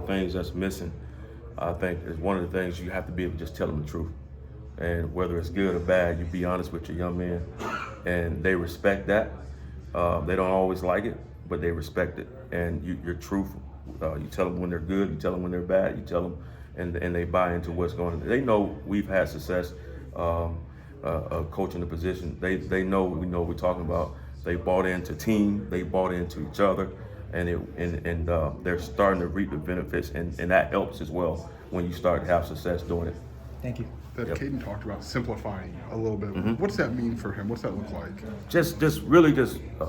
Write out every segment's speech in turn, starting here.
things that's missing, I think, is one of the things you have to be able to just tell them the truth. And whether it's good or bad, you be honest with your young men, and they respect that. They don't always like it, but they respect it. And you're truthful. You tell them when they're good, you tell them when they're bad, you tell them, and they buy into what's going on. They know we've had success coaching the position. They know we know what we're talking about. They bought into team, they bought into each other, and they're starting to reap the benefits, and that helps as well when you start to have success doing it. Thank you. That Kaden talked about simplifying a little bit. What's that mean for him? What's that look like? Just really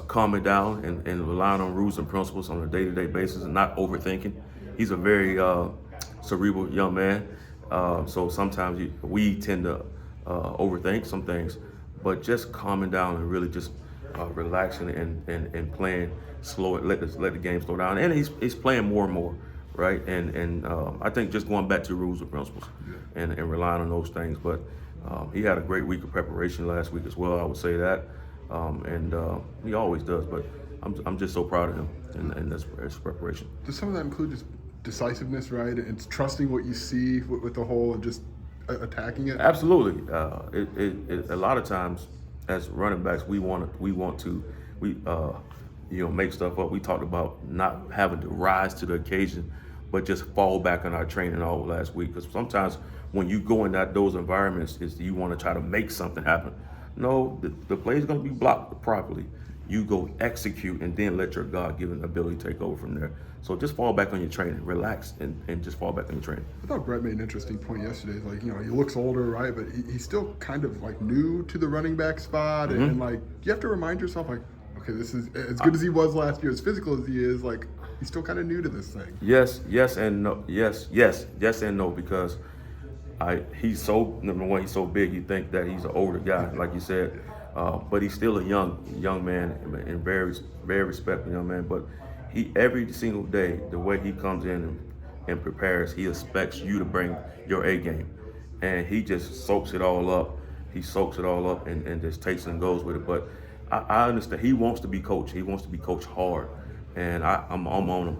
calming down and relying on rules and principles on a day-to-day basis and not overthinking. He's a very cerebral young man, so sometimes we tend to overthink some things, but just calming down and really just relaxing and playing slow, let the game slow down. And he's playing more and more, right? And I think just going back to rules and principles and relying on those things. But he had a great week of preparation last week as well, I would say that. And he always does, but I'm just so proud of him and his preparation. Does some of that include just decisiveness, right? And trusting what you see with the whole and just attacking it? Absolutely. A lot of times as running backs, we want to make stuff up. We talked about not having to rise to the occasion, but just fall back on our training all last week. Because sometimes when you go in those environments, you want to try to make something happen. No, the play is going to be blocked properly. You go execute and then let your God-given ability take over from there. So just fall back on your training, relax, and just fall back on your training. I thought Brett made an interesting point yesterday. Like, he looks older, right? But he's still kind of like new to the running back spot. And like, you have to remind yourself, like, okay, this is as good as he was last year, as physical as he is, like, he's still kind of new to this thing. Yes and no. Yes and no, because he's so, number one, he's so big, you think that he's an older guy, like you said. But he's still a young man and very, very respectful young man. But he, every single day, the way he comes in and prepares, he expects you to bring your A game. And he just soaks it all up. He soaks it all up and just takes and goes with it. But I understand he wants to be coached. He wants to be coached hard. And I'm on him.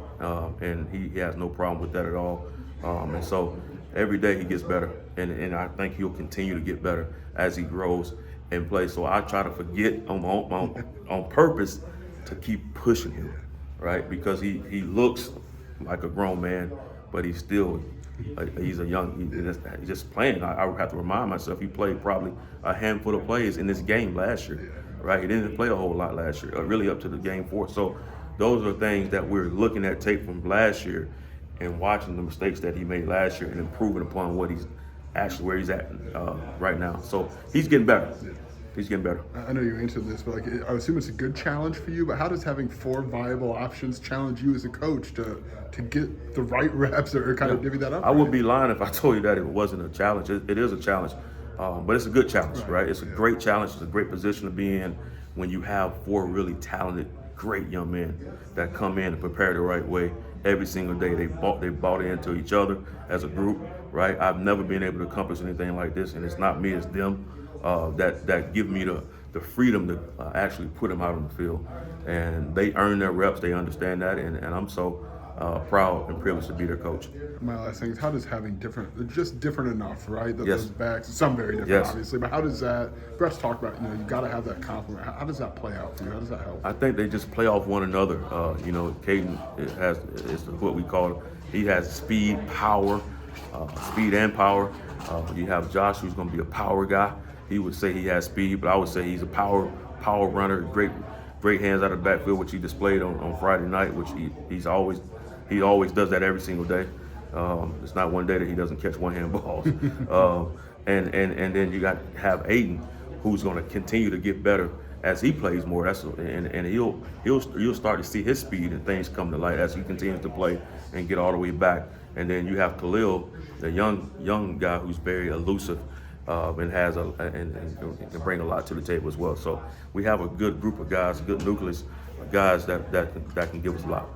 And he has no problem with that at all. And so every day he gets better. And I think he'll continue to get better as he grows and plays. So I try to forget on purpose to keep pushing him, right? Because he looks like a grown man, but he's a young, he's just playing. I would have to remind myself he played probably a handful of plays in this game last year, right? He didn't play a whole lot last year, really up to the game 4. So those are things that we're looking at tape from last year and watching the mistakes that he made last year and improving upon what he's actually where he's at right now. So he's getting better. He's getting better. I know you answered this, but I assume it's a good challenge for you. But how does having 4 viable options challenge you as a coach to get the right reps or kind of divvy that up? I would be lying if I told you that it wasn't a challenge. It is a challenge, but it's a good challenge, right? It's a great challenge. It's a great position to be in when you have 4 really talented, great young men that come in and prepare the right way every single day. They bought into each other as a group, right? I've never been able to accomplish anything like this, and it's not me, it's them. That give me the freedom to actually put them out on the field. And they earn their reps, they understand that, and I'm so proud and privileged to be their coach. My last thing is, how does having different enough, right? Yes. Those backs, some very different, Yes. obviously, but how does that, Brett's talked about, you got to have that compliment. How does that play out for you? How does that help? I think they just play off one another. Kaden is what we call it. He has speed and power. You have Josh, who's going to be a power guy. He would say he has speed, but I would say he's a power runner. Great hands out of the backfield, which he displayed on Friday night, which he always does that every single day. It's not one day that he doesn't catch one-hand balls. And then you got to have Aiden, who's going to continue to get better as he plays more. And you'll start to see his speed and things come to light as he continues to play and get all the way back. And then you have Khalil, the young guy who's very elusive. And can bring a lot to the table as well. So we have a good group of guys, a good nucleus of guys that can give us a lot.